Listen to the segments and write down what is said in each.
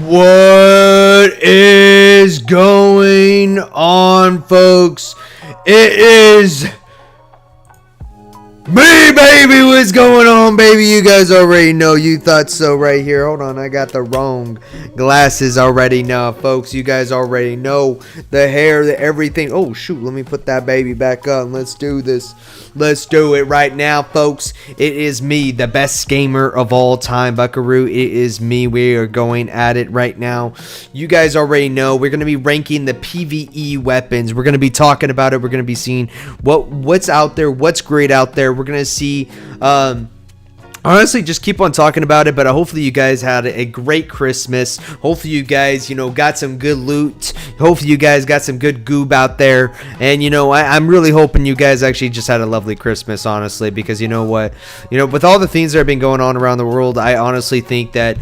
What is going on, folks? It is me, baby. What's going on, baby? You guys already know. You thought so right here. Hold on, I got the wrong glasses already now, folks. You guys already know the hair, the everything. Oh, shoot. Let me put that baby back up. Let's do this. Let's do it right now, folks. It is me, the best gamer of all time, Buckaroo. It is me. We are going at it right now. You guys already know. We're going to be ranking the PvE weapons. We're going to be talking about it. We're going to be seeing what's out there, what's great out there. We're going to see... honestly, just keep on talking about it, but hopefully you guys had a great Christmas. Hopefully you guys, got some good loot. Hopefully you guys got some good goob out there. And, I'm really hoping you guys actually just had a lovely Christmas, honestly, because you know what? With all the things that have been going on around the world, I honestly think that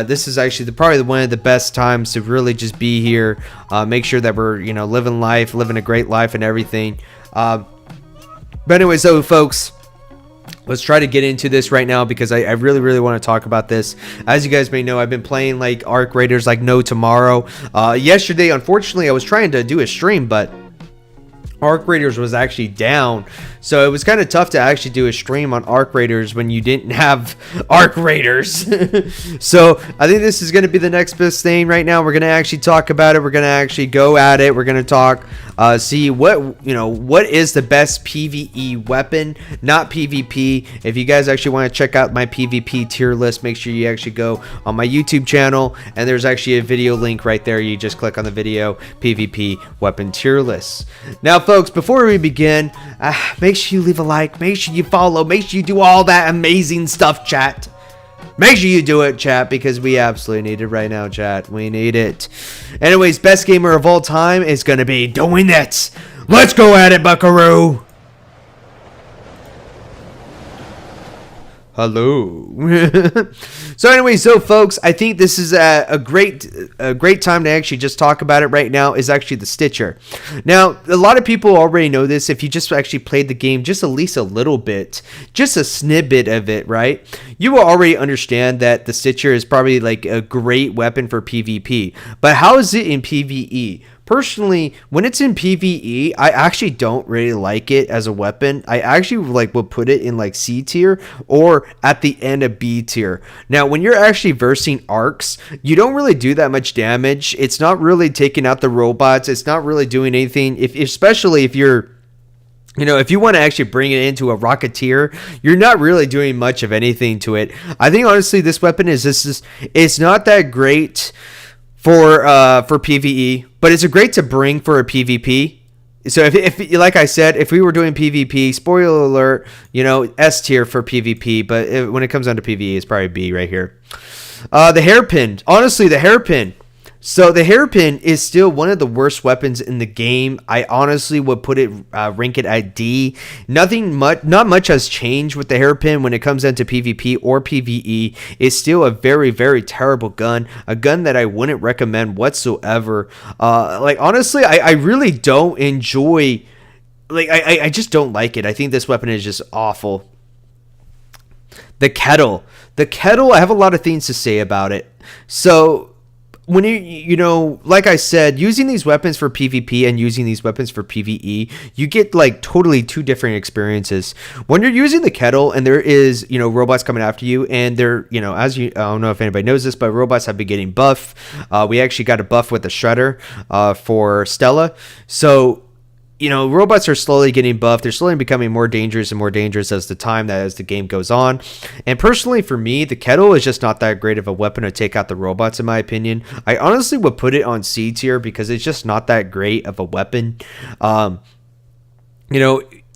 this is actually probably one of the best times to really just be here. Make sure that we're, living a great life and everything. But anyway, so folks, let's try to get into this right now because I really, really want to talk about this. As you guys may know, I've been playing like Arc Raiders like no tomorrow. Yesterday, unfortunately, I was trying to do a stream, but Arc Raiders was actually down, so it was kind of tough to actually do a stream on Arc Raiders when you didn't have Arc Raiders. So I think this is going to be the next best thing right now. We're going to actually talk about it. We're going to actually go at it. We're going to talk, see what is the best PvE weapon, not PvP. If you guys actually want to check out my PvP tier list, make sure you actually go on my YouTube channel, and there's actually a video link right there. You just click on the video, PvP weapon tier list. Now, folks, before we begin, make sure you leave a like, make sure you follow, make sure you do all that amazing stuff, chat. Make sure you do it, chat, because we absolutely need it right now, chat. We need it. Anyways, best gamer of all time is going to be doing it. Let's go at it, Buckaroo. Hello. So anyway, folks, I think this is a great time to actually just talk about it right now is actually the Stitcher. Now, a lot of people already know this. If you just actually played the game just at least a little bit, just a snippet of it, right? You will already understand that the Stitcher is probably like a great weapon for PvP. But how is it in PvE? Personally, when it's in PvE, I actually don't really like it as a weapon. I actually will put it in like C tier or at the end of B tier. Now, when you're actually versing arcs, you don't really do that much damage. It's not really taking out the robots. It's not really doing anything. Especially if you're if you want to actually bring it into a Rocketeer, you're not really doing much of anything to it. I think honestly, this weapon it's not that great for PvE, but it's great to bring for a PvP. So if like I said, if we were doing PvP, spoiler alert, S tier for PvP, but when it comes down to PvE, it's probably B right here. The hairpin, honestly, the hairpin. So the hairpin is still one of the worst weapons in the game. I honestly would put it, rank it at D. Not much has changed with the hairpin when it comes down to PvP or PvE. It's still a very, very terrible gun. A gun that I wouldn't recommend whatsoever. Honestly, I really don't enjoy. I just don't like it. I think this weapon is just awful. The kettle. I have a lot of things to say about it. So when like I said, using these weapons for PvP and using these weapons for PvE, you get like totally two different experiences. When you're using the kettle and there is, robots coming after you, and they're, I don't know if anybody knows this, but robots have been getting buff. We actually got a buff with the Shredder for Stella. So robots are slowly getting buffed. They're slowly becoming more dangerous and more dangerous as the game goes on. And personally, for me, the kettle is just not that great of a weapon to take out the robots, in my opinion. I honestly would put it on C tier because it's just not that great of a weapon.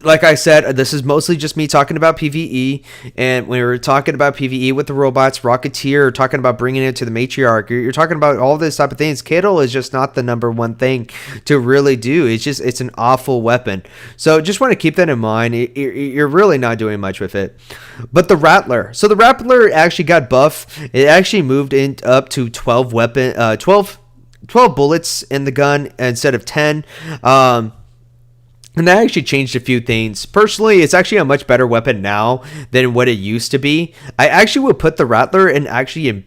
Like I said, this is mostly just me talking about PvE, and when we're talking about PvE with the robots, Rocketeer, or talking about bringing it to the Matriarch, you're talking about all this type of things. Kettle is just not the number one thing to really do. It's an awful weapon. So just want to keep that in mind. You're really not doing much with it. But the Rattler. So the Rattler actually got buff. It actually moved up to 12 bullets in the gun instead of 10. And that actually changed a few things. Personally, it's actually a much better weapon now than what it used to be. I actually would put the Rattler in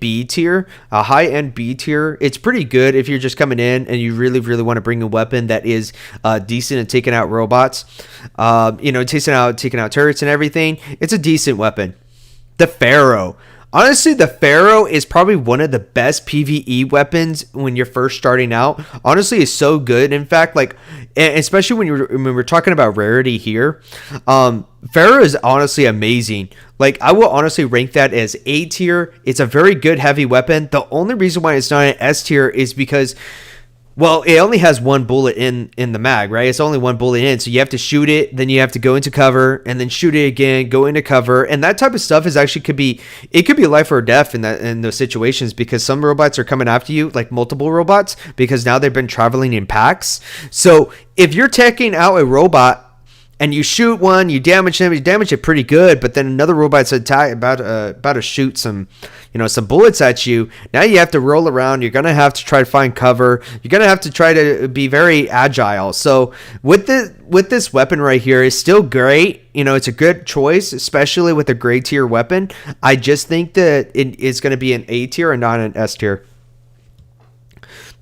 B tier, a high-end B tier. It's pretty good if you're just coming in and you really, really want to bring a weapon that is decent at taking out robots. Taking out turrets and everything. It's a decent weapon. The Pharaoh. Honestly, the Pharaoh is probably one of the best PvE weapons when you're first starting out. Honestly, it's so good. In fact, especially when we're talking about rarity here, Pharaoh is honestly amazing. I will honestly rank that as A tier. It's a very good heavy weapon. The only reason why it's not an S tier is because, well, it only has one bullet in the mag, right? It's only one bullet in, so you have to shoot it, then you have to go into cover, and then shoot it again, go into cover, and that type of stuff is actually could be life or death in those situations, because some robots are coming after you, like multiple robots, because now they've been traveling in packs. So if you're taking out a robot and you shoot one, you damage them, you damage it pretty good, but then another robot's about to shoot some bullets at you. Now you have to roll around. You're gonna have to try to find cover. You're gonna have to try to be very agile. So with this weapon right here, is still great. It's a good choice, especially with a grade tier weapon. I just think that it's gonna be an A tier and not an S tier.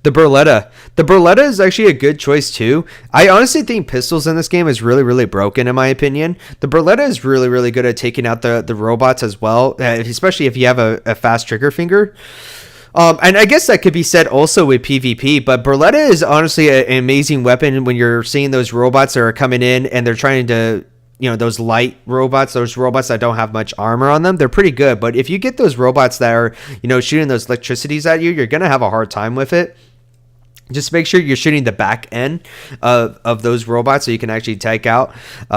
The Berletta. The Berletta is actually a good choice too. I honestly think pistols in this game is really, really broken in my opinion. The Berletta is really, really good at taking out the robots as well, especially if you have a fast trigger finger. And I guess that could be said also with PvP, but Berletta is honestly an amazing weapon when you're seeing those robots that are coming in and they're trying to, those light robots, those robots that don't have much armor on them, they're pretty good. But if you get those robots that are, shooting those electricities at you, you're going to have a hard time with it. Just make sure you're shooting the back end of those robots so you can actually take out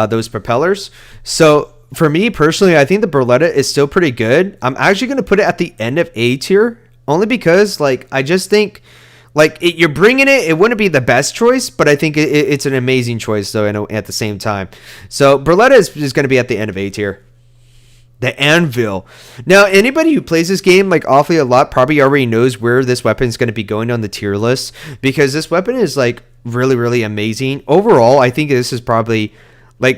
those propellers. So for me personally, I think the Berletta is still pretty good. I'm actually going to put it at the end of A tier only because I just think you're bringing it. It wouldn't be the best choice, but I think it's an amazing choice though at the same time. So Berletta is going to be at the end of A tier. The Anvil. Now, anybody who plays this game awfully a lot probably already knows where this weapon is going to be going on the tier list, because this weapon is really, really amazing. Overall, I think this is probably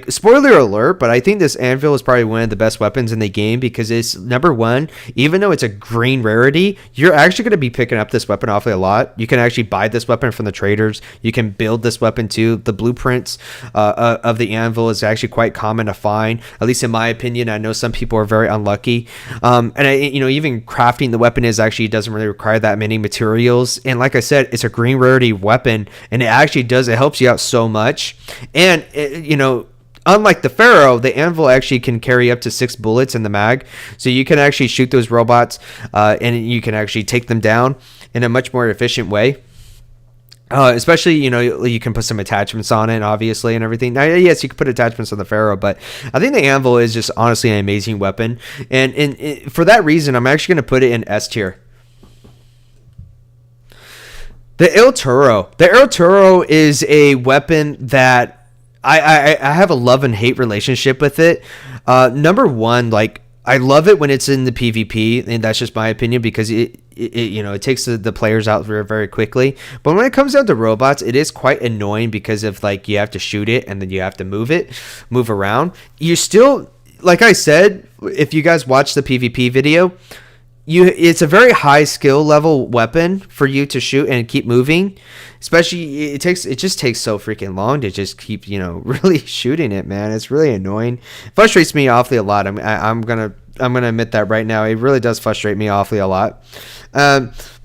spoiler alert, but I think this Anvil is probably one of the best weapons in the game because it's number one. Even though it's a green rarity, you're actually going to be picking up this weapon awfully a lot. You can actually buy this weapon from the traders. You can build this weapon too. The blueprints of the Anvil is actually quite common to find, at least in my opinion. I know some people are very unlucky, and even crafting the weapon doesn't really require that many materials. And like I said, it's a green rarity weapon, and it helps you out so much. And unlike the Pharaoh, the Anvil actually can carry up to 6 bullets in the mag. So you can actually shoot those robots and you can actually take them down in a much more efficient way. Especially, you can put some attachments on it, obviously, and everything. Now, yes, you can put attachments on the Pharaoh, but I think the Anvil is just honestly an amazing weapon. And for that reason, I'm actually going to put it in S tier. The El Toro. The El Toro is a weapon that I have a love and hate relationship with it. Number one, I love it when it's in the PvP, and that's just my opinion because it takes the players out very, very quickly. But when it comes down to robots, it is quite annoying because of you have to shoot it and then you have to move around. You still, like I said, if you guys watch the PvP video, it's a very high skill level weapon for you to shoot and keep moving. Especially it just takes so freaking long to just keep really shooting it, man. It's really annoying. It frustrates me awfully a lot. I'm gonna admit that right now. It really does frustrate me awfully a lot.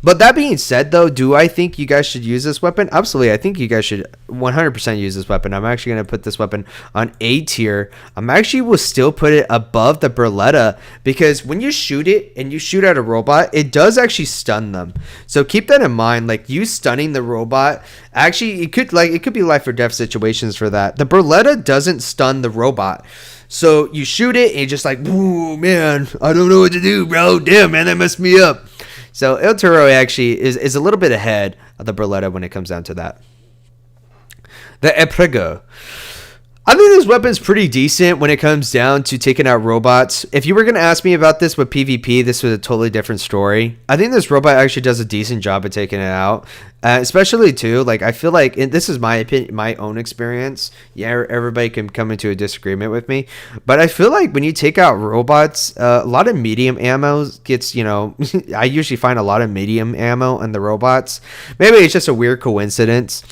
But that being said, though, do I think you guys should use this weapon? Absolutely. I think you guys should 100% use this weapon. I'm actually going to put this weapon on A tier. Will still put it above the Berletta because when you shoot it and you shoot at a robot, it does actually stun them. So keep that in mind. You stunning the robot, actually, it could be life or death situations for that. The Berletta doesn't stun the robot. So you shoot it and you're just "Ooh, man, I don't know what to do, bro. Damn, man, that messed me up." So El Toro actually is a little bit ahead of the Berletta when it comes down to that. The Eprego. I think this weapon's pretty decent when it comes down to taking out robots. If you were going to ask me about this with PvP, this was a totally different story. I think this robot actually does a decent job at taking it out. Especially too, like I feel like, and this is my opinion, my own experience. Yeah, everybody can come into a disagreement with me, but I feel like when you take out robots, a lot of medium ammo gets, I usually find a lot of medium ammo in the robots. Maybe it's just a weird coincidence,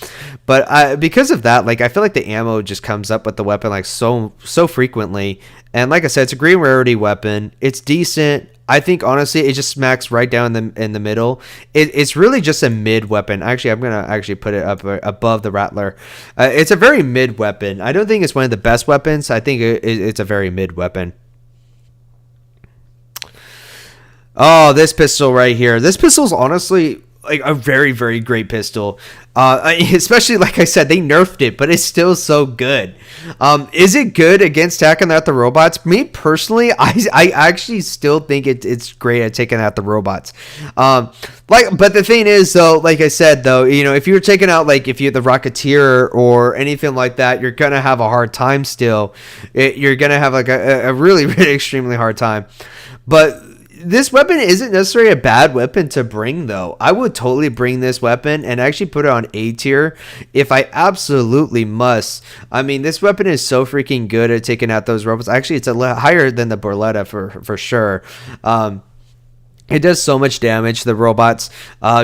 but because of that, like I feel like the ammo just comes up with the weapon like so frequently. And like I said, it's a green rarity weapon. It's decent. I think honestly, it just smacks right down in the middle. It's really just a mid weapon. Actually, I'm gonna actually put it up above the Rattler. It's a very mid weapon. I don't think it's one of the best weapons. I think it's a very mid weapon. Oh, this pistol right here. This pistol's honestly like a very, very great pistol. Especially like I said, they nerfed it, but it's still so good. Is it good against taking out the robots? Me personally, I actually still think it's great at taking out the robots. But the thing is though, like I said though, if you're taking out like if you're the Rocketeer or anything like that, you're gonna have a hard time still. You're gonna have like a really, really extremely hard time. But this weapon isn't necessarily a bad weapon to bring, though. I would totally bring this weapon and actually put it on A tier if I absolutely must. I mean, this weapon is so freaking good at taking out those robots. Actually, it's higher than the Berletta for sure. It does so much damage to the robots.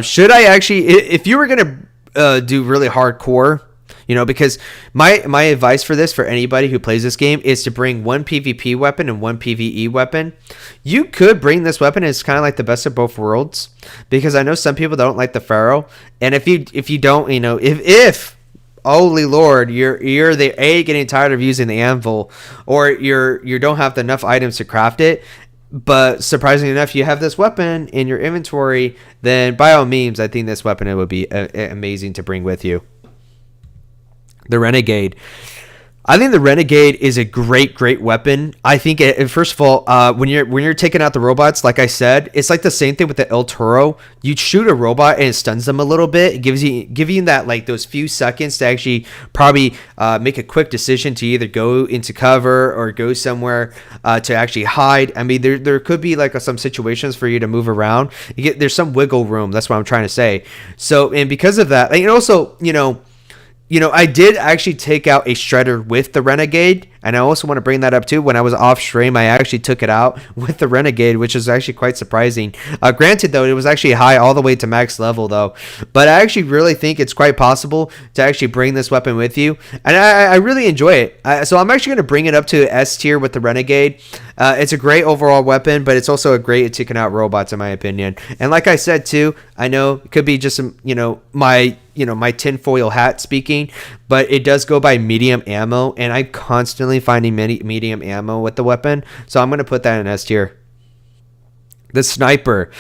Should I actually, if you were going to do really hardcore, because my advice for this, for anybody who plays this game, is to bring one PvP weapon and one PvE weapon. You could bring this weapon. It's kind of like the best of both worlds, because I know some people don't like the Pharaoh. And if you don't, if holy Lord, you're getting tired of using the anvil, or you don't have enough items to craft it, but surprisingly enough, you have this weapon in your inventory, then by all means, I think this weapon, it would be amazing to bring with you. The Renegade. I think the Renegade is a great weapon. I think first of all, when you're taking out the robots, like I said, it's like the same thing with the El Toro. You shoot a robot and it stuns them a little bit. It gives you that like those few seconds to actually probably make a quick decision to either go into cover or go somewhere to actually hide. I mean, there could be like some situations for you to move around. There's some wiggle room. That's what I'm trying to say. So, and because of that, and also, I did actually take out a shredder with the Renegade, and I also want to bring that up too. When I was off stream, I actually took it out with the Renegade, which is actually quite surprising. Granted, though, it was actually high all the way to max level, though. But I actually really think it's quite possible to actually bring this weapon with you, and I really enjoy it. So I'm actually going to bring it up to S tier with the Renegade. It's a great overall weapon, but it's also a great at taking out robots, in my opinion. And like I said too, I know it could be just my tinfoil hat speaking, but it does go by medium ammo, and I'm constantly finding medium ammo with the weapon, so I'm going to put that in S tier. The Sniper.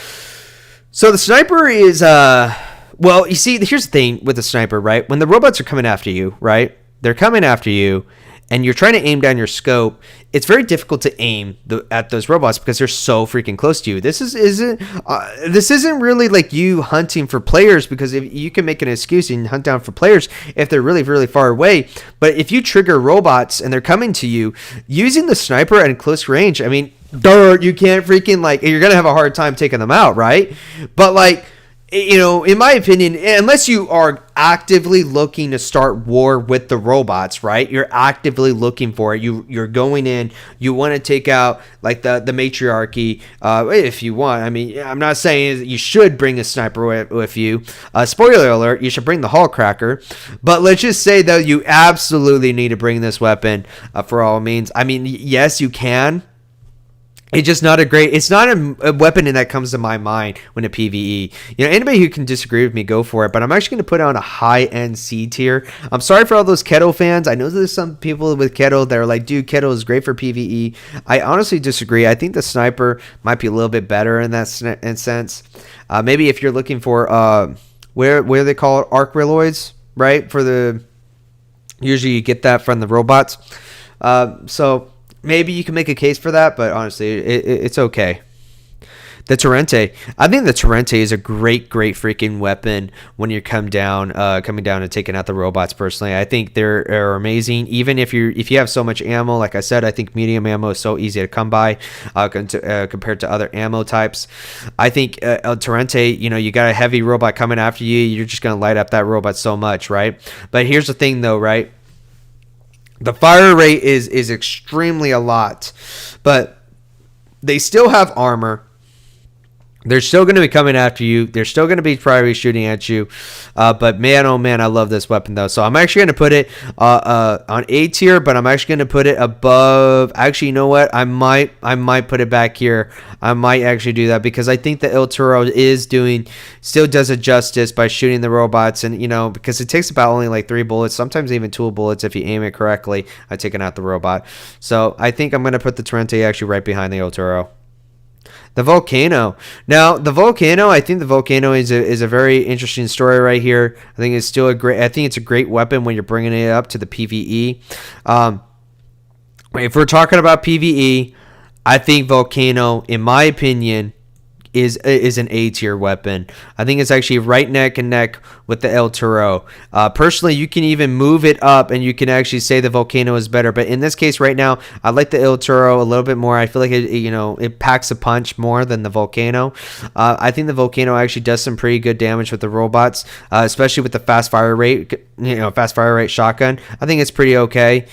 So the Sniper is, well, you see, here's the thing with the Sniper, right? When the robots are coming after you, right? They're coming after you, and you're trying to aim down your scope, it's very difficult to aim at those robots because they're so freaking close to you. This isn't really like you hunting for players, because if you can make an excuse and hunt down for players if they're really, really far away. But if you trigger robots and they're coming to you, using the Sniper at close range, I mean, you can't freaking you're gonna have a hard time taking them out, right? But in my opinion, unless you are actively looking to start war with the robots, right? You're actively looking for it. You're going in. You want to take out like the matriarchy, if you want. I mean, I'm not saying that you should bring a Sniper with you. Spoiler alert: you should bring the Hall Cracker. But let's just say though, you absolutely need to bring this weapon for all means. I mean, yes, you can. It's just not it's not a weapon that comes to my mind when a PvE. Anybody who can disagree with me, go for it. But I'm actually going to put it on a high-end C tier. I'm sorry for all those Kettle fans. I know there's some people with Kettle that are like, dude, Kettle is great for PvE. I honestly disagree. I think the Sniper might be a little bit better in that sense. Maybe if you're looking for, where they call it, arc reloads, right? Usually you get that from the robots. So maybe you can make a case for that, but honestly, it's okay. The Torrente. I think the Torrente is a great freaking weapon when you coming down and taking out the robots. Personally, I think they're amazing. Even if you have so much ammo, like I said, I think medium ammo is so easy to come by compared to other ammo types. I think El Torrente, you got a heavy robot coming after you, you're just gonna light up that robot so much, right? But here's the thing, though, right? The fire rate is extremely a lot, but they still have armor. They're still going to be coming after you. They're still going to be probably shooting at you. But man, oh man, I love this weapon though. So I'm actually going to put it on A tier, but I'm actually going to put it above. Actually, you know what? I might put it back here. I might actually do that because I think the Il Toro still does it justice by shooting the robots, and because it takes about only like 3 bullets, sometimes even 2 bullets if you aim it correctly at taking out the robot. So I think I'm going to put the Torrente actually right behind the Il Toro. The Volcano. Now, the Volcano, I think the Volcano is a very interesting story right here. I think it's a great weapon when you're bringing it up to the PvE. If we're talking about PvE, I think Volcano, in my opinion, is an A tier weapon. I think it's actually right neck and neck with the El Toro. Personally, you can even move it up and you can actually say the Volcano is better. But in this case right now, I like the El Toro a little bit more. I feel like it packs a punch more than the Volcano. I think the Volcano actually does some pretty good damage with the robots, especially with the fast fire rate shotgun. I think it's pretty okay.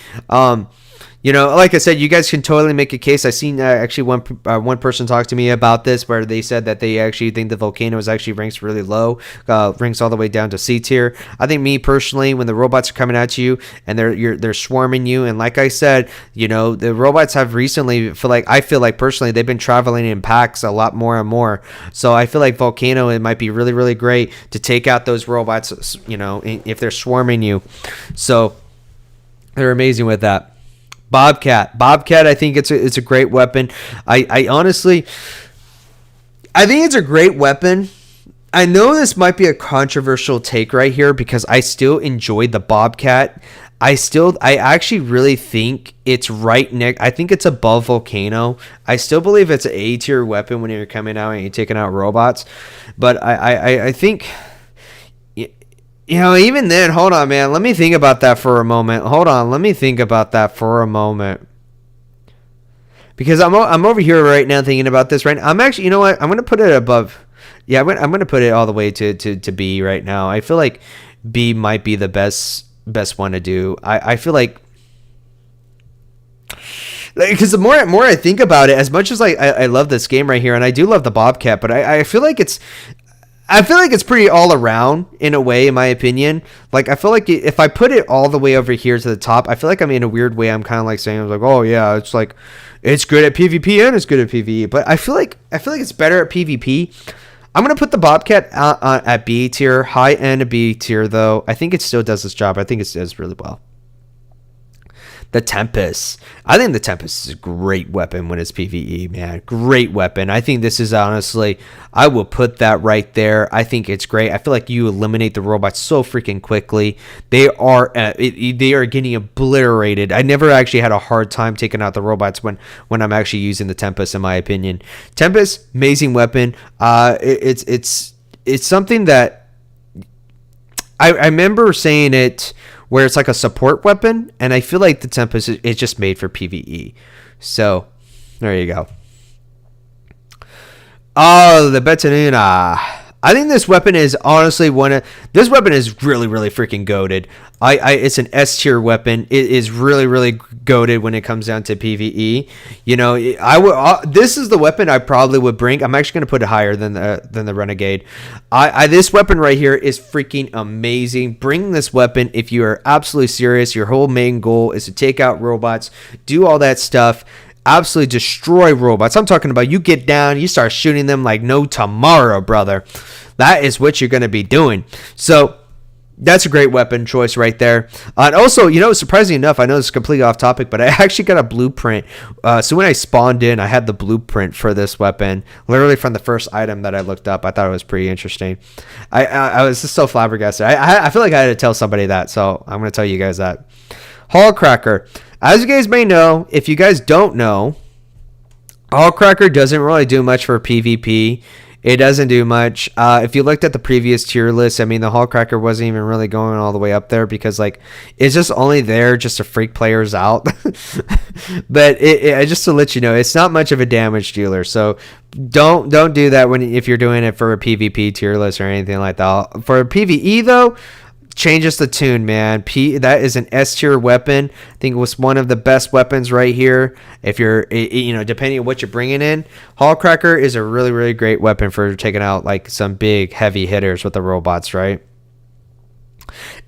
Like I said, you guys can totally make a case. I seen actually one person talk to me about this where they said that they actually think the Volcano is actually ranks really low, ranks all the way down to C tier. I think me personally, when the robots are coming at you and they're swarming you, and like I said, the robots have recently I feel like personally they've been traveling in packs a lot more and more. So I feel like Volcano, it might be really really great to take out those robots, if they're swarming you. So they're amazing with that. Bobcat, I think it's a great weapon. I honestly, I think it's a great weapon. I know this might be a controversial take right here because I still enjoy the Bobcat. I actually really think it's right next. I think it's above Volcano. I still believe it's an A tier weapon when you're coming out and you're taking out robots. But I think, even then, hold on, man. Let me think about that for a moment. Because I'm over here right now thinking about this right now. I'm actually, you know what? I'm going to put it above. Yeah, I'm going to put it all the way to B right now. I feel like B might be the best one to do. I feel like because the more I think about it, as much as I love this game right here, and I do love the Bobcat, but I feel like it's pretty all around in a way, in my opinion. Like, I feel like if I put it all the way over here to the top, I feel like in a weird way, I'm kind of like saying, oh yeah, it's like, it's good at PvP and it's good at PvE. But I feel like it's better at PvP. I'm going to put the Bobcat at B tier, high end of B tier though. I think it still does its job. I think it does really well. The Tempest. I think the Tempest is a great weapon when it's PvE, man. Great weapon. I think this is honestly, I will put that right there. I think it's great. I feel like you eliminate the robots so freaking quickly. They are getting obliterated. I never actually had a hard time taking out the robots when I'm actually using the Tempest, in my opinion. Tempest, amazing weapon. It's something that I remember saying it, where it's like a support weapon, and I feel like the Tempest is just made for PvE. So, there you go. Oh, the Betanuna. I think this weapon is honestly this weapon is really, really freaking goated. It's an S tier weapon. It is really, really goated when it comes down to PvE. This is the weapon I probably would bring. I'm actually going to put it higher than the Renegade. This weapon right here is freaking amazing. Bring this weapon if you are absolutely serious. Your whole main goal is to take out robots, do all that stuff. Absolutely destroy robots. I'm talking about you get down, you start shooting them like no tomorrow, brother. That is what you're going to be doing. So that's a great weapon choice right there. And also, surprisingly enough, I know this is completely off topic, but I actually got a blueprint. So when I spawned in, I had the blueprint for this weapon, literally from the first item that I looked up. I thought it was pretty interesting. I was just so flabbergasted. I feel like I had to tell somebody that, so I'm going to tell you guys that. Hall Cracker. As you guys may know, if you guys don't know, Cracker doesn't really do much for PvP. It doesn't do much. If you looked at the previous tier list, I mean, the Cracker wasn't even really going all the way up there because, like, it's just only there just to freak players out. But just to let you know, it's not much of a damage dealer. So don't do that if you're doing it for a PvP tier list or anything like that. For a PvE though, changes the tune, man. That is an S tier weapon. I think it was one of the best weapons right here. If you're, depending on what you're bringing in, Cracker is a really, really great weapon for taking out like some big heavy hitters with the robots, right?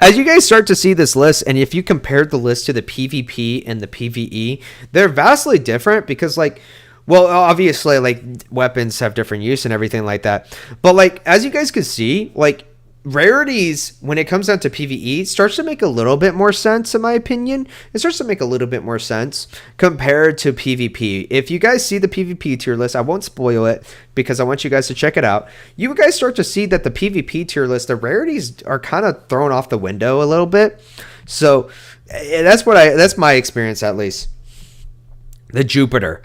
As you guys start to see this list, and if you compare the list to the PvP and the PvE, they're vastly different because, like, well, obviously, like, weapons have different use and everything like that. But, like, as you guys can see, like, rarities, when it comes down to PvE, starts to make a little bit more sense, in my opinion. It starts to make a little bit more sense compared to PvP. If you guys see the PvP tier list, I won't spoil it because I want you guys to check it out. You guys start to see that the PvP tier list, the rarities are kind of thrown off the window a little bit. So that's my experience, at least. The Jupiter,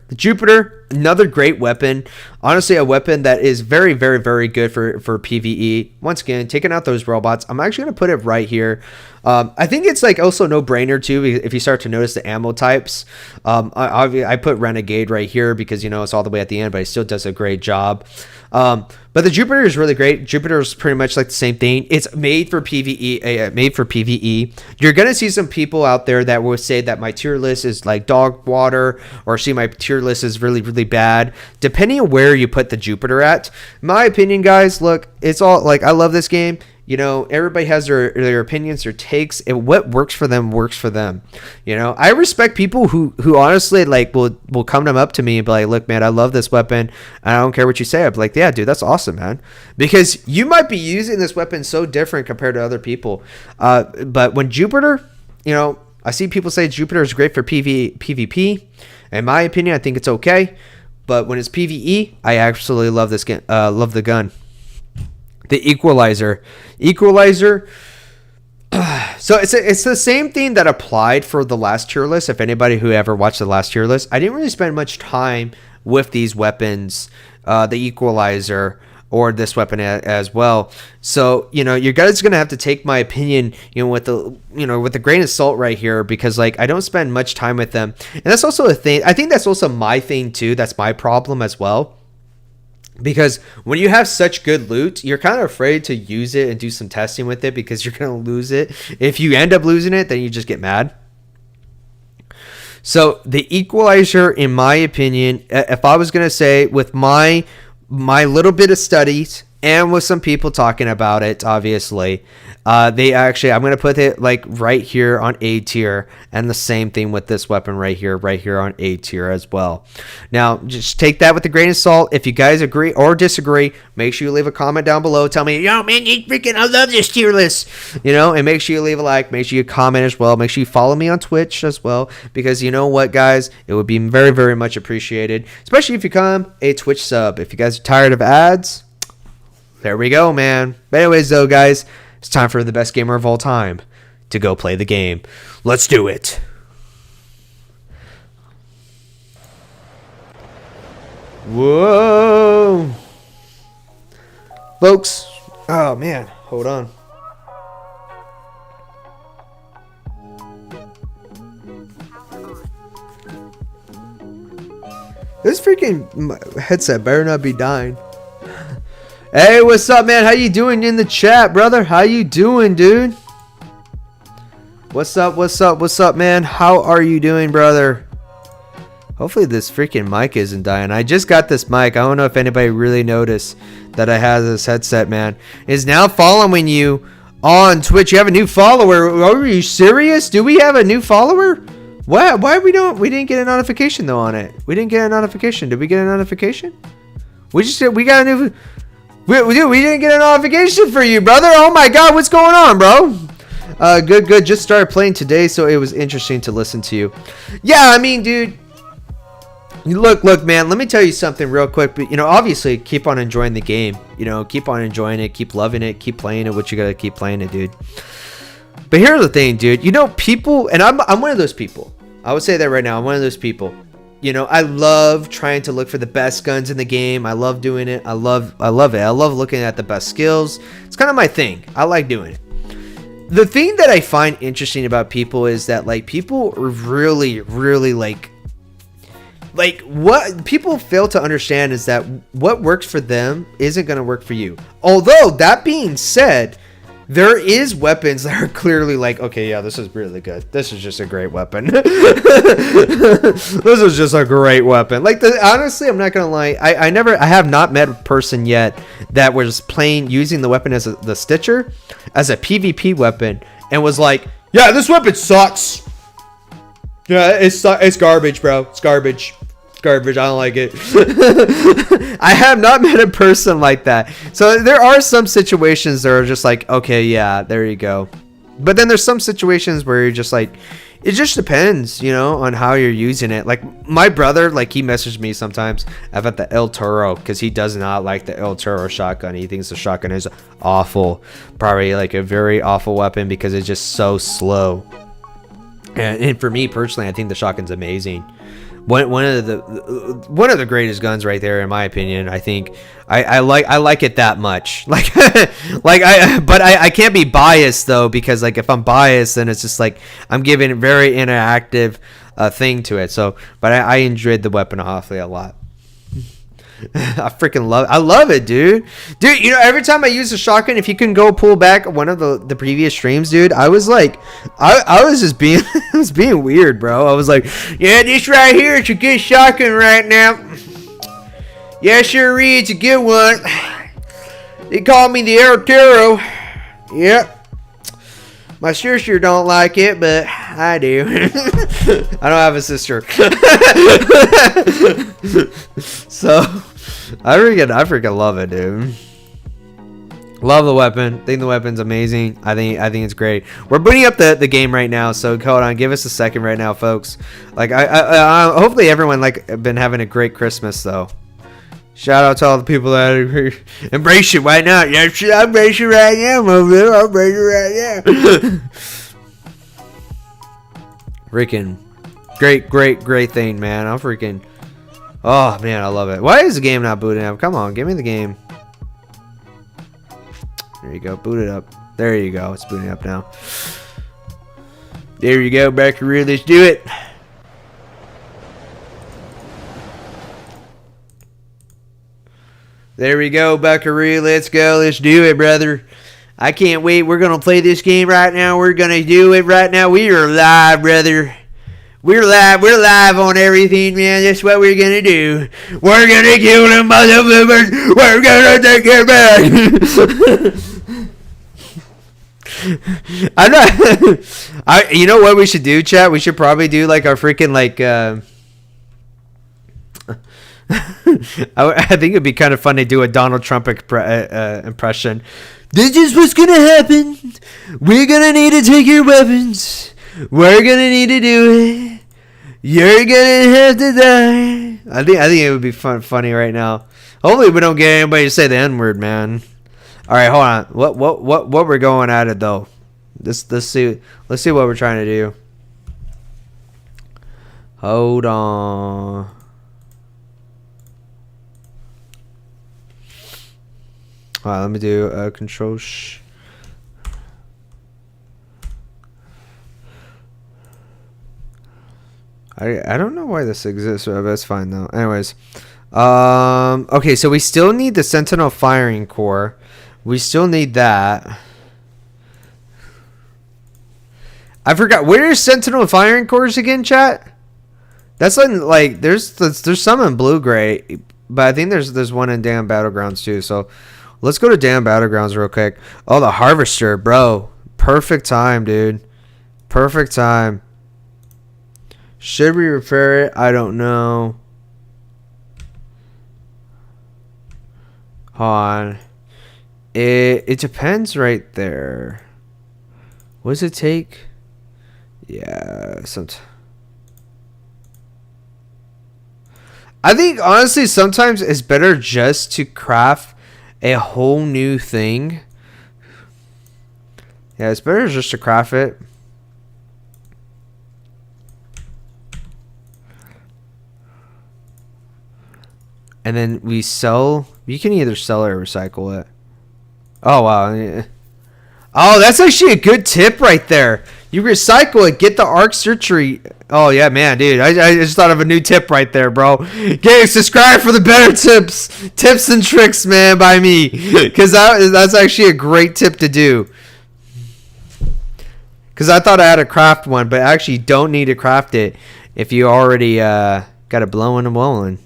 another great weapon. Honestly, a weapon that is very, very, very good for PvE. Once again, taking out those robots. I'm actually going to put it right here. I think it's like also no brainer too if you start to notice the ammo types. I put Renegade right here because, it's all the way at the end, but it still does a great job. But the Jupiter is really great. Jupiter is pretty much like the same thing. It's made for PvE. You're going to see some people out there that will say that my tier list is like dog water, or see my tier list is really, really bad. Depending on where you put the Jupiter at. In my opinion, guys, look, it's all like, I love this game. Everybody has their opinions, their takes, and what works for them works for them. I respect people who honestly like will come up to me and be like, look, man, I love this weapon. I don't care what you say. I'm like, yeah, dude, that's awesome, man. Because you might be using this weapon so different compared to other people. But when Jupiter, I see people say Jupiter is great for PvP. In my opinion, I think it's okay. But when it's PvE, I absolutely love this game. Love the gun. The Equalizer. So it's the same thing that applied for the last tier list. If anybody who ever watched the last tier list, I didn't really spend much time with these weapons, the Equalizer or this weapon as well. So, you guys are going to have to take my opinion, with the grain of salt right here, because like, I don't spend much time with them. And that's also a thing. I think that's also my thing too. That's my problem as well. Because when you have such good loot, you're kind of afraid to use it and do some testing with it because you're going to lose it. If you end up losing it, then you just get mad. So the Equalizer, in my opinion, if I was going to say with my little bit of studies and with some people talking about it, obviously, I'm going to put it like right here on A tier, and the same thing with this weapon right here on A tier as well. Now, just take that with a grain of salt. If you guys agree or disagree, make sure you leave a comment down below. Tell me, yo, man, I love this tier list, and make sure you leave a like, make sure you comment as well. Make sure you follow me on Twitch as well, because you know what, guys, it would be very, very much appreciated, especially if you become a Twitch sub. If you guys are tired of ads, there we go, man. But anyways, though, guys, it's time for the best gamer of all time to go play the game. Let's do it. Whoa. Folks. Oh, man. Hold on. This freaking headset better not be dying. Hey, what's up, man? How you doing in the chat, brother? How you doing, dude? What's up, man? How are you doing, brother? Hopefully this freaking mic isn't dying. I just got this mic. I don't know if anybody really noticed that I have this headset, man. It's now following you on Twitch. You have a new follower. Are you serious? Do we have a new follower? Why we didn't get a notification though on it. We didn't get a notification. Did we get a notification? We got a new... We didn't get a notification for you, brother. Oh my god, what's going on, bro? Good. Just started playing today, so it was interesting to listen to you. Yeah, I mean, dude. Look, man. Let me tell you something real quick. But obviously, keep on enjoying the game. Keep on enjoying it. Keep loving it. Keep playing it. What you gotta keep playing it, dude. But here's the thing, dude. People, and I'm one of those people. I would say that right now. I'm one of those people. You know, I love trying to look for the best guns in the game. I love doing it. I love it. I love looking at the best skills. It's kind of my thing. I like doing it. The thing that I find interesting about people is that like people really like what people fail to understand is that what works for them isn't going to work for you. Although that being said, there is weapons that are clearly like, okay, yeah, this is really good. This is just a great weapon. This is just a great weapon. Like, honestly, I'm not gonna lie. I have not met a person yet that was using the weapon as the Stitcher, as a PvP weapon, and was like, yeah, this weapon sucks. Yeah, it's garbage, bro. It's garbage. Garbage. I don't like it. I have not met a person like that. So there are some situations that are just like, okay, yeah, there you go. But then there's some situations where you're just like, it just depends, you know, on how you're using it. Like my brother, like he messaged me sometimes about the El Toro because he does not like the El Toro shotgun. He thinks the shotgun is awful, probably like a very awful weapon because it's just so slow. And for me personally, I think the shotgun's amazing. One of the greatest guns right there, in my opinion. I think I like it that much. Like but I can't be biased though, because like if I'm biased, then it's just like I'm giving a very interactive thing to it. So, but I enjoyed the weapon awfully a lot. I freaking love it, dude. You know, every time I use a shotgun, if you can go pull back one of the previous streams, dude, I was like, I was just being I was being weird, bro. I was like, yeah, this right here is a good shotgun right now. Yeah, sure is a good one. They call me the El Toro. Yep. My sister don't like it, but I do. I don't have a sister. So, I freaking love it, dude. Love the weapon. Think the weapon's amazing. I think it's great. We're booting up the game right now, so hold on. Give us a second right now, folks. Like, I hopefully everyone like been having a great Christmas though. Shout out to all the people that embrace it. Why not? Yeah, I'll embrace it right now, mother. I'll embrace it right now. Freaking great thing, man. I'm freaking. Oh man, I love it. Why is the game not booting up? Come on, give me the game. There you go, boot it up. There you go. It's booting up now. There you go, Buckaroo. Let's do it. There we go, Buckaroo. Let's go. Let's do it, brother. I can't wait. We're going to play this game right now. We're going to do it right now. We are live, brother. We're live. We're live on everything, man. That's what we're going to do. We're going to kill them motherfuckers. We're going to take it back. I'm not. You know what we should do, chat? We should probably do like our freaking like. I think it'd be kind of fun to do a Donald Trump impression. This is what's gonna happen. We're gonna need to take your weapons. We're gonna need to do it. You're gonna have to die. I think it would be funny right now. Hopefully we don't get anybody to say the N-word, man. All right, hold on. What we're going at it though? Let's see what we're trying to do. Hold on. Alright, let me do control I don't know why this exists, but that's fine though. Anyways, okay, so we still need the Sentinel firing core. We still need that. I forgot, where's Sentinel firing cores again, chat? That's like there's some in blue gray, but I think there's one in damn battlegrounds too. So let's go to damn battlegrounds real quick. Oh, the harvester, bro. Perfect time, dude. Perfect time. Should we repair it? I don't know. Hold on. It depends right there. What does it take? Yeah, I think honestly sometimes it's better just to craft a whole new thing. Yeah, it's better just to craft it. And then we sell. You can either sell it or recycle it. Oh, wow. Oh, that's actually a good tip right there. You recycle it, get the arc surgery. Oh, yeah, man, dude. I just thought of a new tip right there, bro. Get subscribe for the better tips and tricks, man, by me. Because that's actually a great tip to do. Because I thought I had to craft one, but actually you don't need to craft it if you already got it blowing and blowing.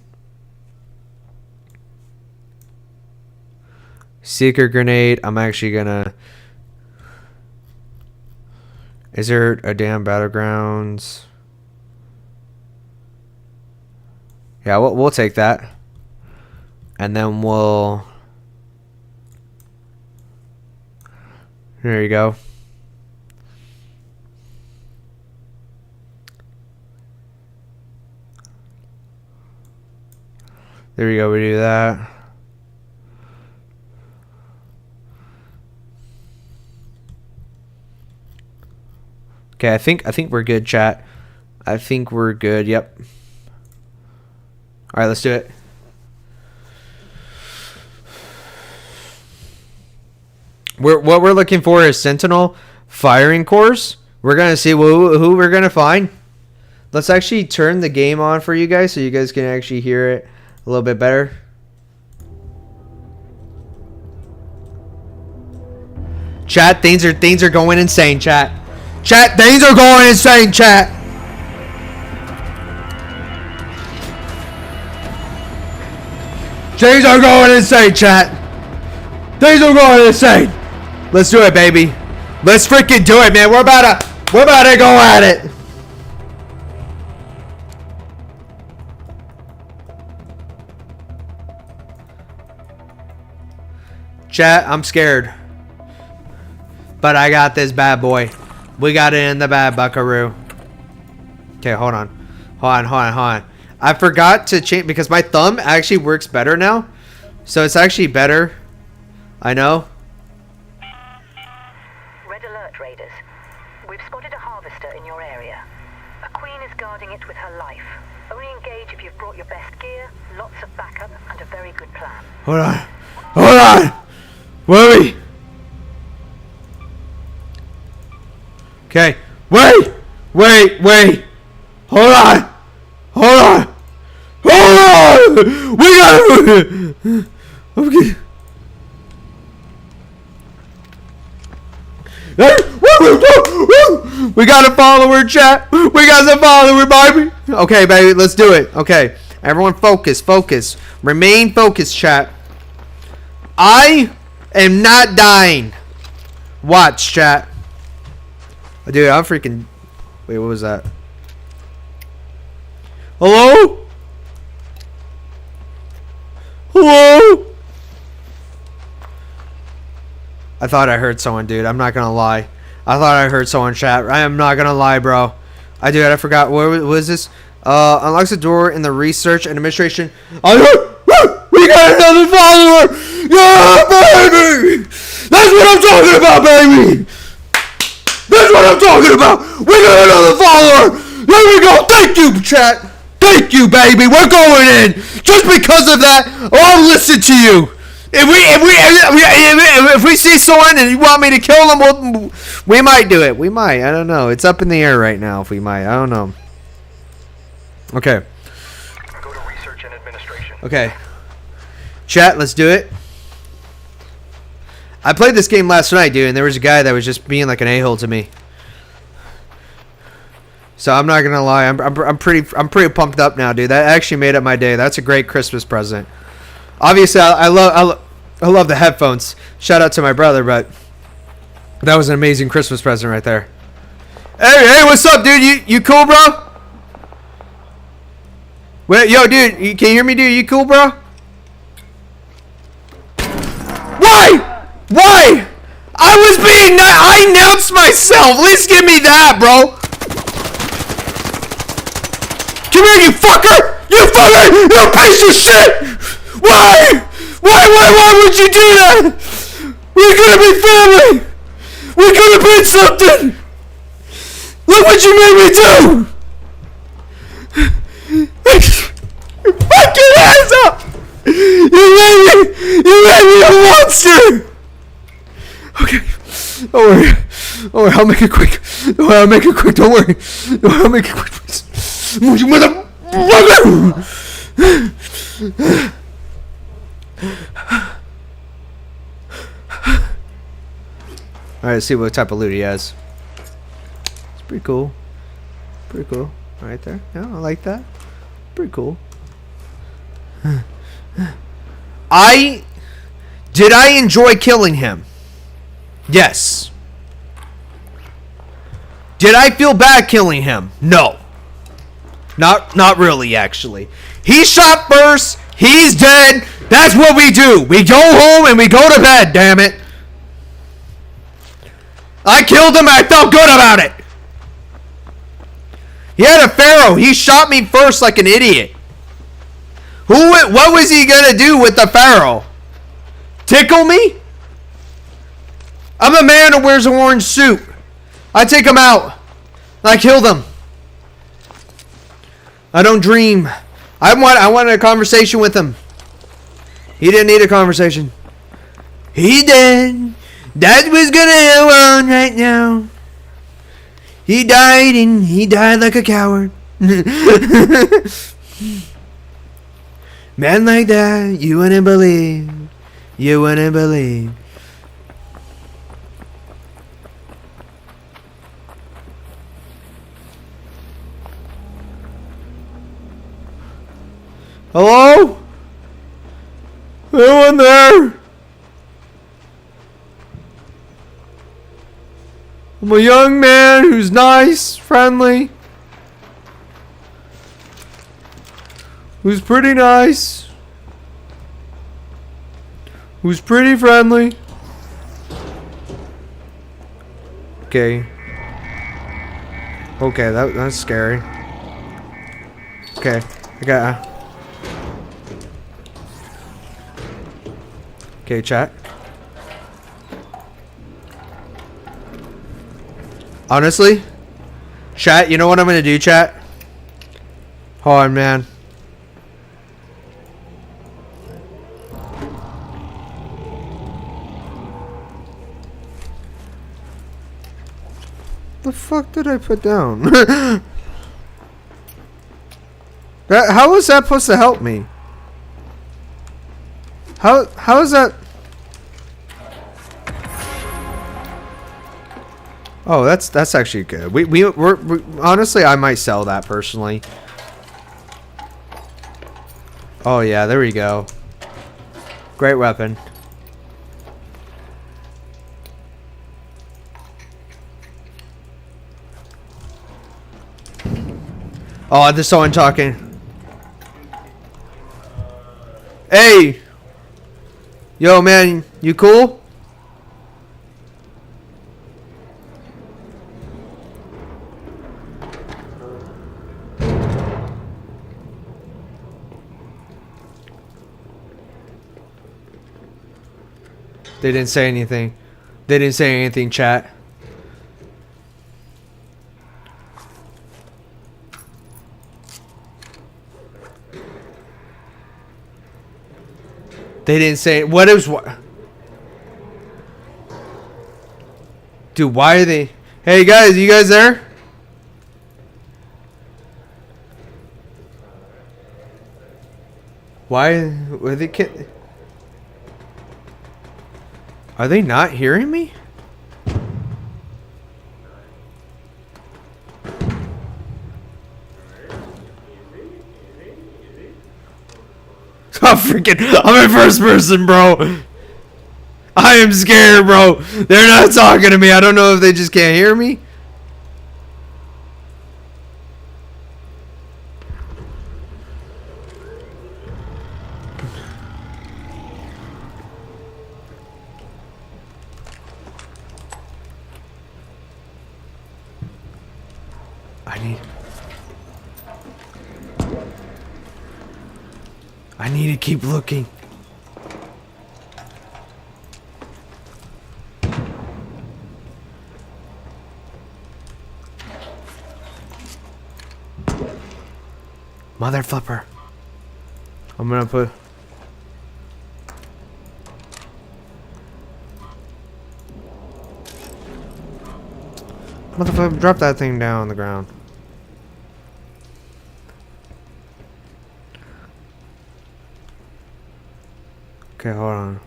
Seeker grenade. I'm actually gonna. Is there a damn battlegrounds? Yeah, we'll take that, and then we'll. There you go. There we go. We do that. Okay, I think we're good, chat. I think we're good. Yep. All right, let's do it. What we're looking for is Sentinel firing cores. We're gonna see who we're gonna find. Let's actually turn the game on for you guys so you guys can actually hear it a little bit better. Chat, things are going insane, chat. Chat, things are going insane, chat. Things are going insane, chat. Things are going insane. Let's do it, baby. Let's freaking do it, man. We're about to go at it. Chat, I'm scared. But I got this bad boy. We got it in the bad buckaroo. Okay, hold on. I forgot to change because my thumb actually works better now. So it's actually better. I know. Red alert, raiders. We've spotted a harvester in your area. A queen is guarding it with her life. Only engage if you've brought your best gear, lots of backup, and a very good plan. Hold on. Where are we? Okay. Wait. Hold on. We gotta. Okay. We got a follower, chat. We got some follower, baby. Okay, baby, let's do it. Okay, everyone, focus. Remain focused, chat. I am not dying. Watch, chat. Dude, I'm freaking. Wait, what was that? Hello? I thought I heard someone, dude. I'm not gonna lie. I thought I heard someone, chat. I am not gonna lie, bro. I forgot. What was this? Unlocks the door in the research and administration. We got another follower! Yeah, baby! That's what I'm talking about, baby! That's what I'm talking about! We got another follower! There we go! Thank you, chat! Thank you, baby! We're going in! Just because of that, I'll listen to you! If we see someone and you want me to kill them, we might do it. We might. I don't know. It's up in the air right now if we might. I don't know. Okay. Go to research and administration. Okay. Chat, let's do it. I played this game last night, dude, and there was a guy that was just being like an a-hole to me. So I'm not gonna lie, I'm pretty pumped up now, dude. That actually made up my day. That's a great Christmas present. Obviously, I love the headphones. Shout out to my brother, but that was an amazing Christmas present right there. Hey, what's up, dude? You cool, bro? Wait, yo, dude, can you hear me, dude? You cool, bro? Why? I announced myself. At least give me that, bro. Come here, you fucker! You piece of shit! Why would you do that? We're gonna be family! We're gonna be something! Look what you made me do! Your fucking ass up! You made me a monster! Okay. Don't worry. Don't worry, I'll make it quick. Don't worry, I'll make it quick. Don't worry. Don't worry, I'll make it quick, please. You motherfucker! Alright, let's see what type of loot he has. It's pretty cool. Pretty cool. Right there. Yeah, I like that. Pretty cool. Did I enjoy killing him? Yes. Did I feel bad killing him? No. Not really, actually. He shot first. He's dead. That's what we do. We go home and we go to bed, damn it. I killed him and I felt good about it. He had a pharaoh. He shot me first like an idiot. What was he gonna do with the pharaoh? Tickle me? I'm a man who wears an orange suit. I take him out. I kill them. I don't dream. I wanted a conversation with him. He didn't need a conversation. He did. That was gonna go on right now. He died and he died like a coward. Man like that, you wouldn't believe. You wouldn't believe. Hello? Anyone there? I'm a young man who's nice, friendly. Who's pretty nice. Who's pretty friendly. Okay. Okay, that's scary. Okay, I got. Okay, chat. Honestly, chat, you know what I'm gonna do, chat? Hold on, man. The fuck did I put down? How is that supposed to help me? How is that? Oh, that's actually good. We're honestly, I might sell that personally. Oh yeah, there we go. Great weapon. Oh, there's someone talking. Hey! Yo, man, you cool? They didn't say anything. They didn't say anything, chat. They didn't say what is what. Dude, why are they? Hey guys, you guys there? Why are they? Are they not hearing me? I'm in first person, bro. I am scared, bro. They're not talking to me. I don't know if they just can't hear me. I need to keep looking. Mother flipper. I'm gonna put. Motherfucker, drop that thing down on the ground. Okay, hold on.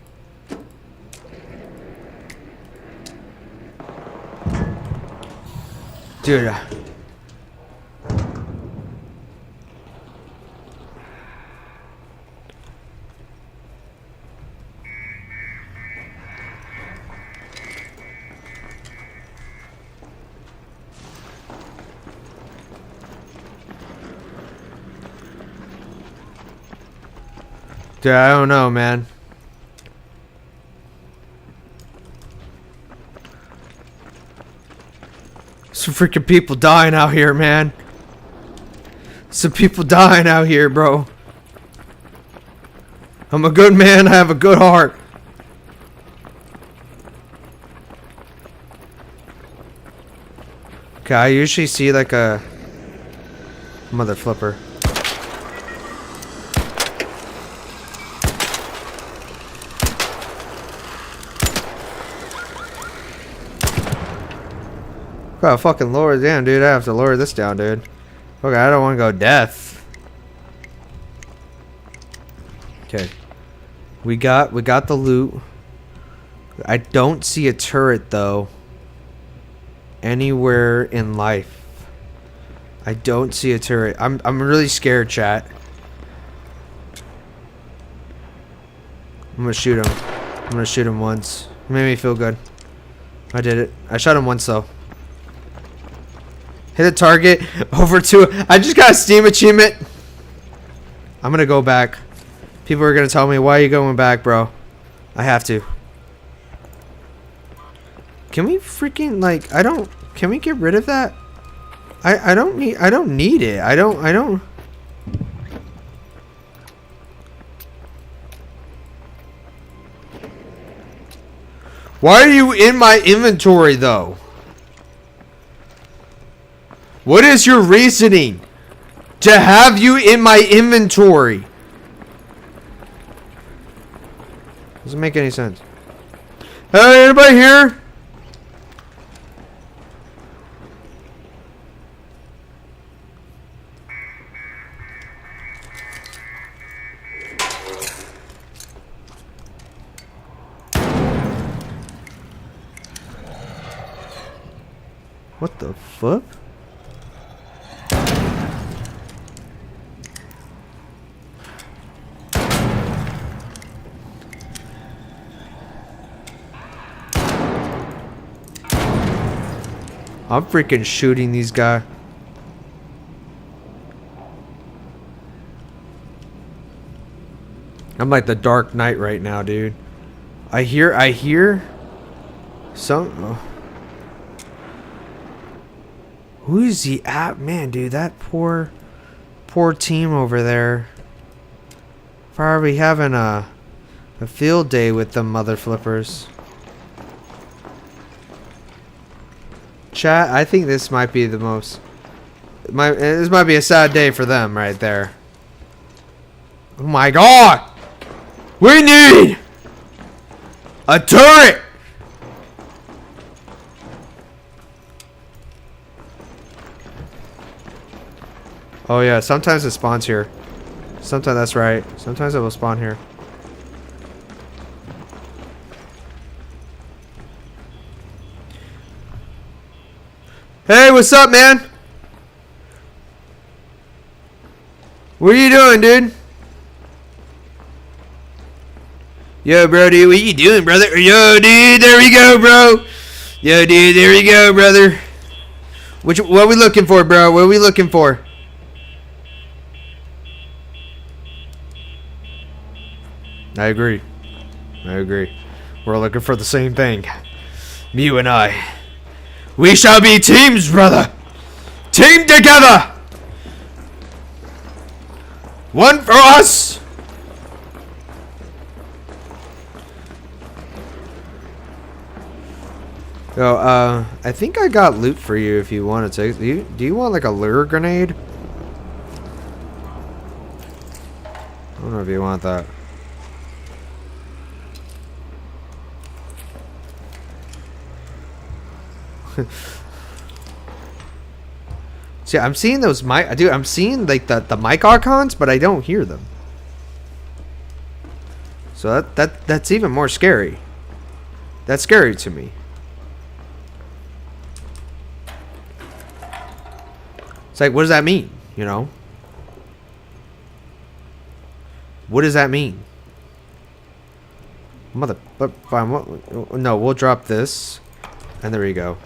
Dude. Dude, I don't know, man. Some freaking people dying out here, man. Some people dying out here, bro. I'm a good man. I have a good heart. Okay, I usually see like a mother flipper. Gotta fucking lower it down, dude. I have to lower this down, dude. Okay, I don't want to go death. Okay. We got the loot. I don't see a turret though. Anywhere in life. I don't see a turret. I'm really scared, chat. I'm gonna shoot him. I'm gonna shoot him once. It made me feel good. I did it. I shot him once though. Hit a target over to. I just got a Steam achievement. I'm gonna go back. People are gonna tell me, why are you going back, bro? I have to. Can we freaking like? Can we get rid of that? I don't need it. I don't. Why are you in my inventory though? What is your reasoning to have you in my inventory? Doesn't make any sense. Hey, anybody here? What the fuck? I'm freaking shooting these guys. I'm like the Dark Knight right now, dude. I hear some. Oh. Who is he at? Man, dude, that poor team over there. Probably having a field day with them mother flippers. Chat, I think this might be the most. This might be a sad day for them right there. Oh my god! We need a turret! Oh yeah, sometimes it spawns here. Sometimes that's right. Sometimes it will spawn here. Hey, what's up, man? What are you doing, dude? Yo, bro, dude, what you doing, brother? Yo, dude, there we go, bro. Yo, dude, there we go, brother. What are we looking for, bro? What are we looking for? I agree. We're looking for the same thing. You and I. We shall be teams, brother. Team together. One for us. Yo, I think I got loot for you if you want to take. Do you want like a lure grenade? I don't know if you want that. See, I'm seeing those mic. Dude, I'm seeing like the mic icons, but I don't hear them. So that's even more scary. That's scary to me. It's like, what does that mean? You know? What does that mean? Mother, but fine. No, we'll drop this, and there we go.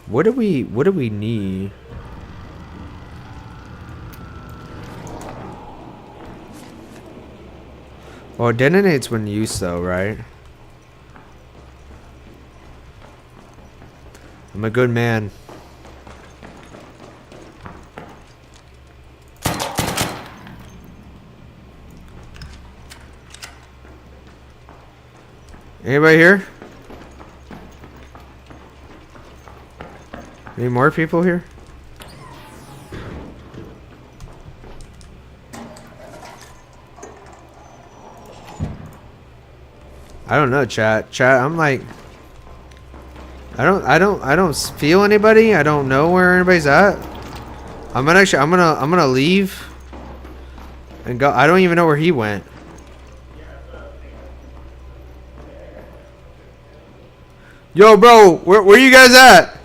What do we need? Well, it detonates when used, though, right? I'm a good man. Anybody here? Any more people here? I don't know, chat. I'm like, I don't feel anybody. I don't know where anybody's at. I'm gonna leave and go. I don't even know where he went. Yo, bro, where you guys at?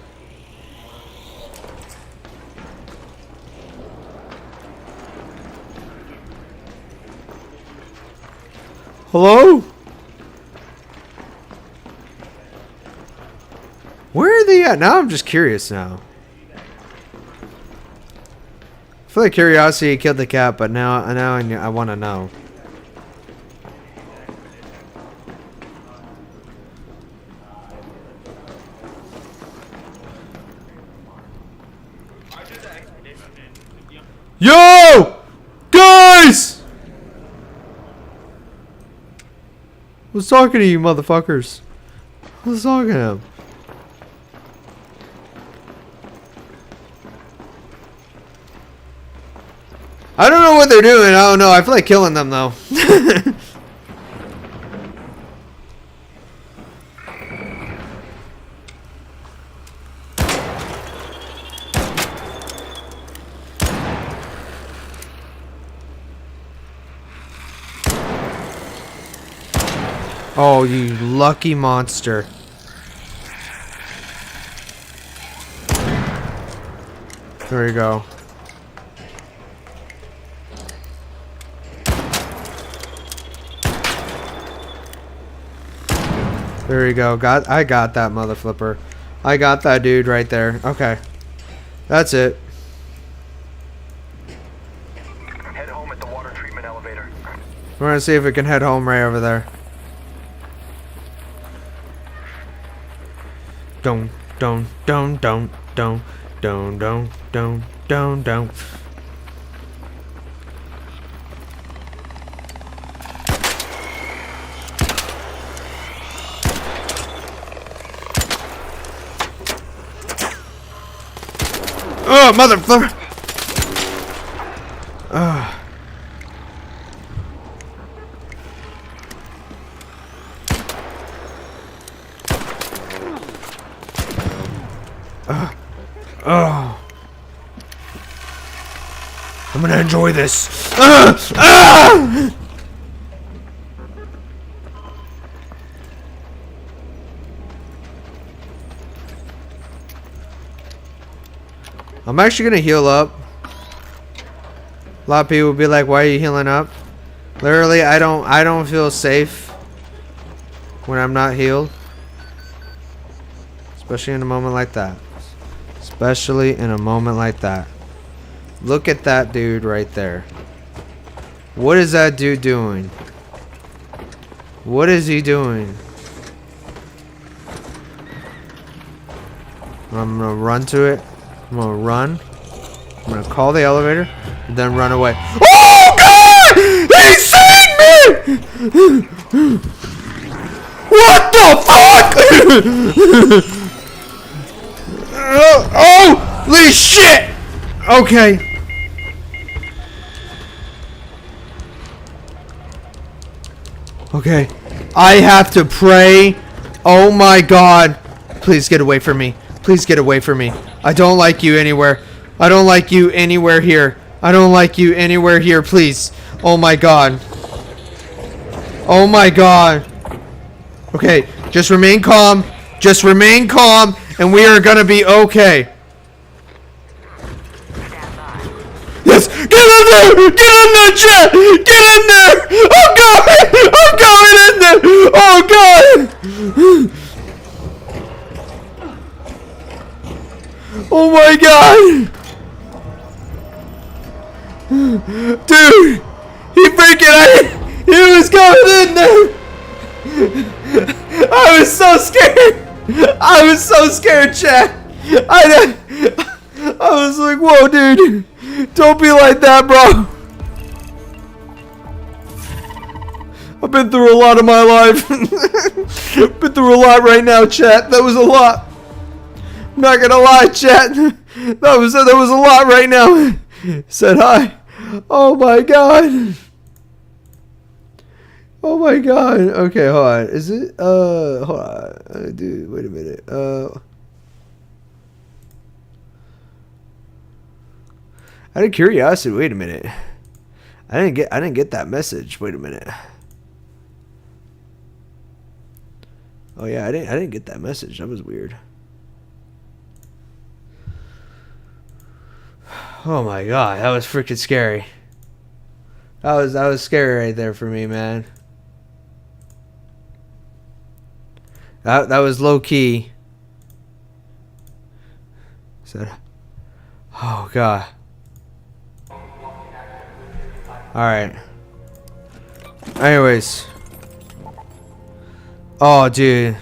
Hello? Where are they at? Now I'm just curious now. I feel like curiosity killed the cat, but now I want to know. Yo! Guys! Who's talking to you, motherfuckers? Who's talking to him? I don't know what they're doing. I don't know. I feel like killing them, though. Oh, you lucky monster. There we go. There we go. I got that mother flipper. I got that dude right there. Okay. That's it. Head home at the water treatment elevator. We're gonna see if we can head home right over there. Don't. Oh, motherfucker! Oh. I'm gonna enjoy this. I'm actually gonna heal up. A lot of people will be like, "Why are you healing up?" Literally, I don't feel safe when I'm not healed, especially in a moment like that. Especially in a moment like that. Look at that dude right there. What is that dude doing? What is he doing? I'm gonna run to it. I'm gonna run. I'm gonna call the elevator and then run away. Oh God! He's seeing me! What the fuck? Holy shit! Okay. Okay. I have to pray. Oh my God. Please get away from me. Please get away from me. I don't like you anywhere. I don't like you anywhere here. I don't like you anywhere here, please. Oh my god. Oh my god. Okay, just remain calm. Just remain calm, and we are gonna be okay. Yes! Get in there! Get in there, Jet! Get in there! Oh god! I'm going in there! Oh god! Oh my god! Dude! He was going in there! I was so scared! I was so scared, chat! I was like, whoa, dude! Don't be like that, bro! I've been through a lot of my life. Been through a lot right now, chat. That was a lot. I'm not gonna lie, chat. That was a lot right now. Said hi. Oh my god. Oh my god. Okay, hold on. Is it hold on. Dude, wait a minute. Out of curiosity, wait a minute. I didn't get that message. Wait a minute. Oh yeah, I didn't get that message. That was weird. Oh my god, that was freaking scary. That was scary right there for me, man. That was low key. So, oh god. Alright. Anyways. Oh, dude.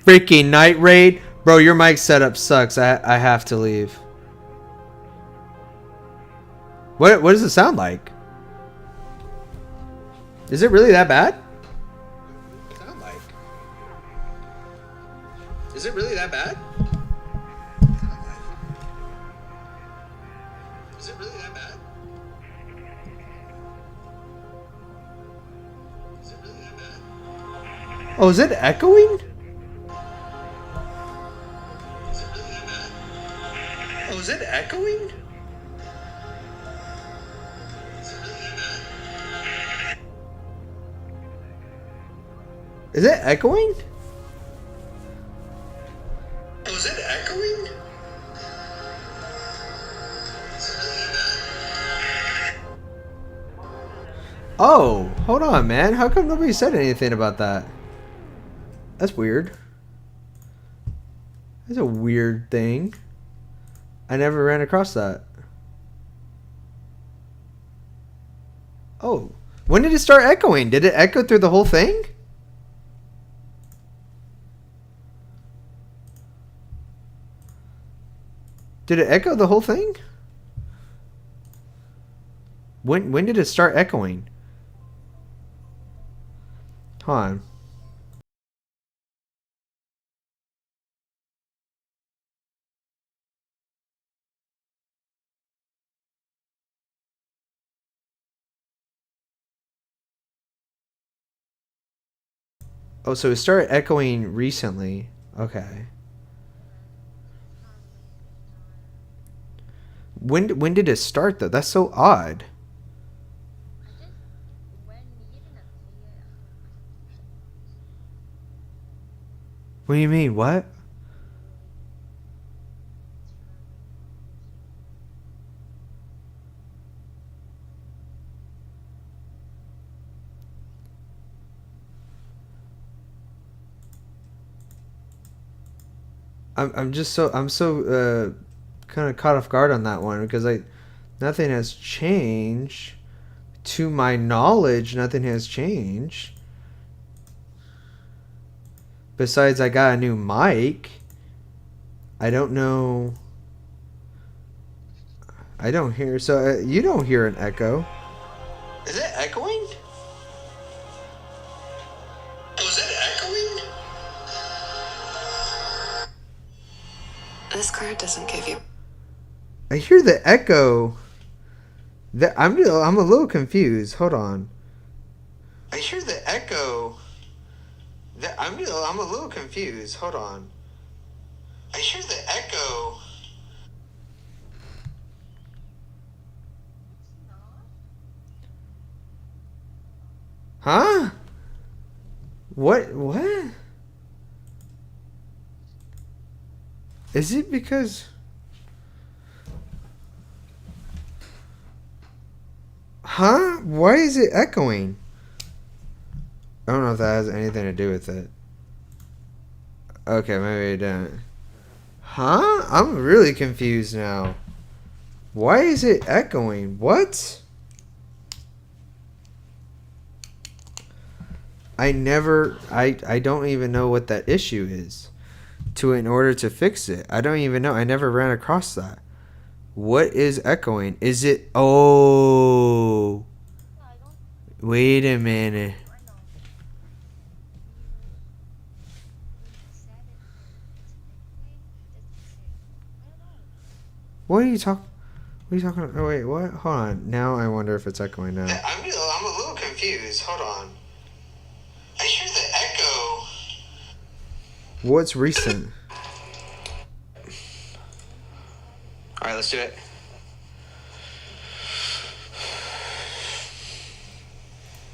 Freaking night raid. Bro, your mic setup sucks. I have to leave. What does it sound like? Is it really that bad? Is it really that bad? Is it really that bad? Is it really that bad? Oh, is it echoing? Is it really that bad? Oh, is it echoing? Is it really that bad? Is it echoing? Oh, is it echoing? Oh, hold on, man. How come nobody said anything about that? That's weird. That's a weird thing. I never ran across that. Oh, when did it start echoing? Did it echo through the whole thing? Did it echo the whole thing? When did it start echoing? Hold on. Oh, so it started echoing recently. Okay. When did it start though? That's so odd. What do you mean? What? I'm so kind of caught off guard on that one because nothing has changed. To my knowledge, nothing has changed. Besides, I got a new mic. I don't know. I don't hear. So you don't hear an echo. Is it echoing? Oh, is it echoing? This card doesn't give you. I hear the echo. I'm a little confused. Hold on. I hear the echo. I'm a little confused. Hold on. I hear the echo. Huh? What? Is it because... Huh? Why is it echoing? I don't know if that has anything to do with it. Okay, maybe it doesn't. Huh? I'm really confused now. Why is it echoing? What? I don't even know what that issue is in order to fix it. I don't even know. I never ran across that. What is echoing? Is it... Oh. Wait a minute. What are you talking... What are you talking about? Oh, wait, what? Hold on. Now I wonder if it's echoing now. I'm a little confused. Hold on. I hear the echo. What's recent? Alright, let's do it.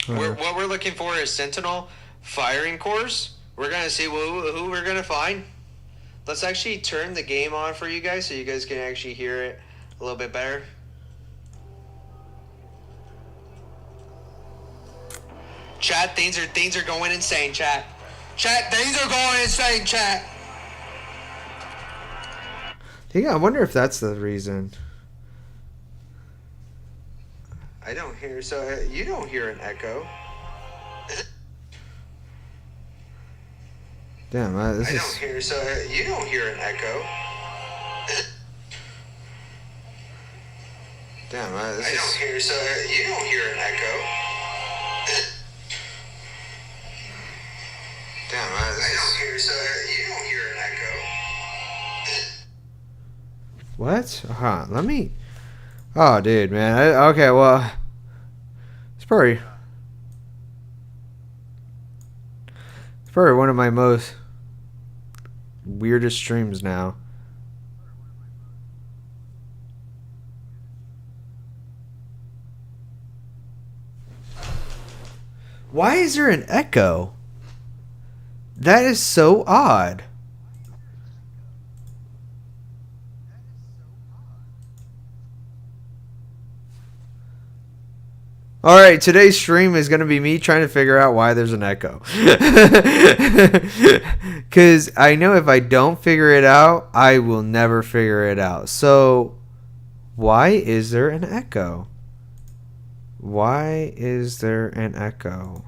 What we're looking for is Sentinel firing cores. We're going to see who we're going to find. Let's actually turn the game on for you guys so you guys can actually hear it a little bit better. Chat, things are going insane, chat. Chat, things are going insane, chat. Yeah, I wonder if that's the reason. I don't hear, so you don't hear an echo. Damn, this is... I don't hear, so you don't hear an echo. Damn, this is... I don't hear, so you don't hear an echo. Damn, this is... I don't hear, so you don't hear an echo. What? Huh, let me... Oh, dude, man. Okay, well... It's probably one of my most weirdest streams now. Why is there an echo? That is so odd. Alright, today's stream is going to be me trying to figure out why there's an echo. Because I know if I don't figure it out, I will never figure it out. So, why is there an echo? Why is there an echo?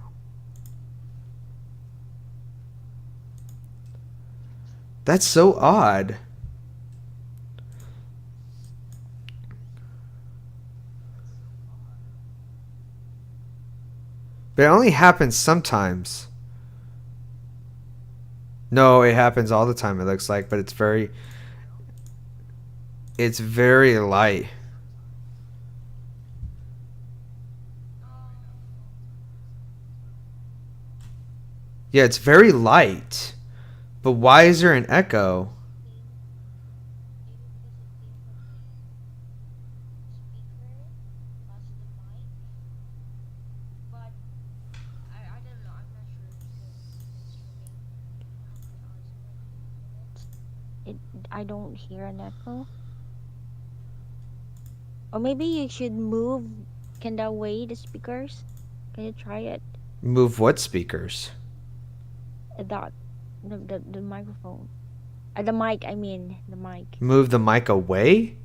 That's so odd. But it only happens sometimes. No, it happens all the time, it looks like, but it's very light. Yeah, it's very light. But why is there an echo? I don't hear an echo. Or maybe you should move that way the speakers. Can you try it? Move what speakers? The microphone. The mic, I mean the mic. Move the mic away?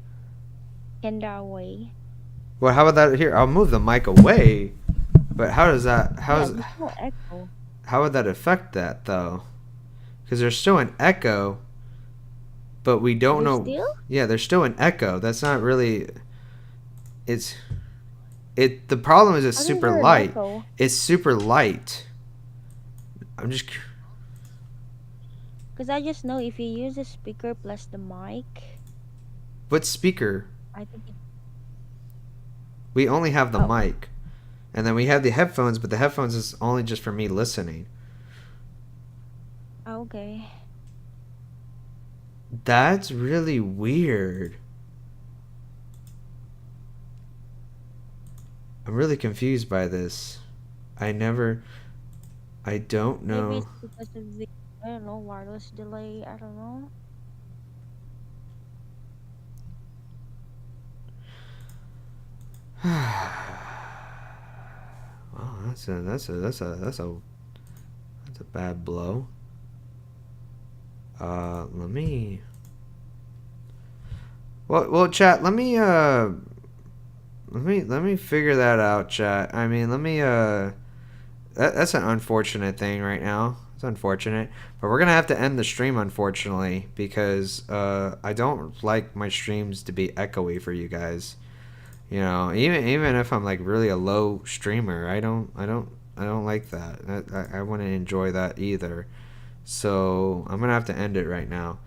That way. Well, how about that here? I'll move the mic away. But how does that There's no echo. How would that affect that though? Because there's still an echo. But we don't know. Still? Yeah, there's still an echo. That's not really. The problem is it's super light. It's super light. I'm just. Because I just know if you use the speaker plus the mic. What speaker? I think. We only have the mic, and then we have the headphones, but the headphones is only just for me listening. Okay. That's really weird. I'm really confused by this. I don't Maybe know. it's because of the, I don't know, wireless delay. I don't know. Well, that's a bad blow. Let me. Well, chat. Let me figure that out, chat. I mean, let me. That's an unfortunate thing right now. It's unfortunate, but we're gonna have to end the stream, unfortunately, because I don't like my streams to be echoey for you guys. You know, even if I'm like really a low streamer, I don't like that. I wouldn't enjoy that either. So I'm gonna have to end it right now.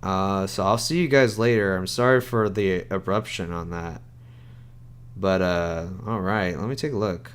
So I'll see you guys later. I'm sorry for the eruption on that. But all right, let me take a look.